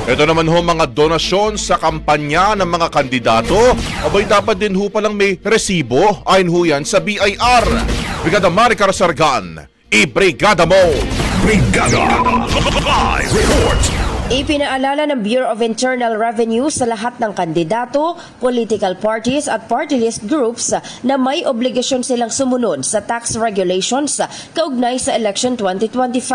Ito naman ho mga donasyon sa kampanya ng mga kandidato, abay dapat din ho palang may resibo ayon ho yan sa BIR. Brigada Maricar Sargan, i-brigada mo! Brigada Live Report. Ipinaalala ng Bureau of Internal Revenue sa lahat ng kandidato, political parties at party list groups na may obligasyon silang sumunod sa tax regulations kaugnay sa election 2025.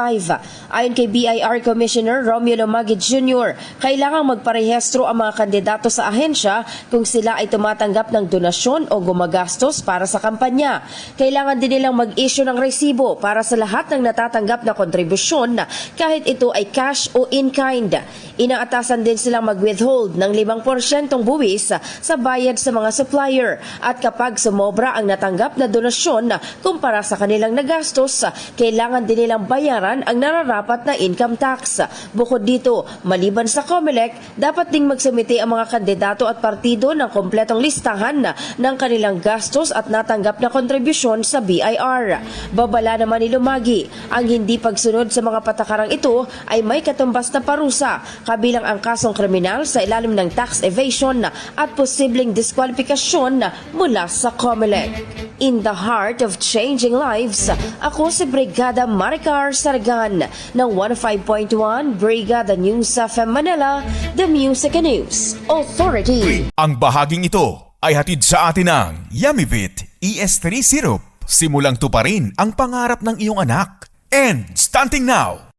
Ayon kay BIR Commissioner Romulo Magid Jr., kailangang magparehistro ang mga kandidato sa ahensya kung sila ay tumatanggap ng donasyon o gumagastos para sa kampanya. Kailangan din nilang mag-issue ng resibo para sa lahat ng natatanggap na kontribusyon kahit ito ay cash o in-kind. Inaatasan din silang mag-withhold ng 5% buwis sa bayad sa mga supplier at kapag sumobra ang natanggap na donasyon kumpara sa kanilang nagastos, kailangan din nilang bayaran ang nararapat na income tax. Bukod dito, maliban sa COMELEC, dapat ding magsumite ang mga kandidato at partido ng kompletong listahan ng kanilang gastos at natanggap na kontribusyon sa BIR. Babala naman ni Lumagi, ang hindi pagsunod sa mga patakarang ito ay may katumbas na parusa, kabilang ang kasong kriminal sa ilalim ng tax evasion at posibleng diskwalifikasyon mula sa COMELEC. In the heart of changing lives, ako si Brigada Maricar Sargan ng 105.1 Brigada News FM Manila, The Music and News Authority. Ang bahaging ito ay hatid sa atin ng Yummy-Vit ES3 Syrup. Simulang tuparin ang pangarap ng iyong anak. And stunting now,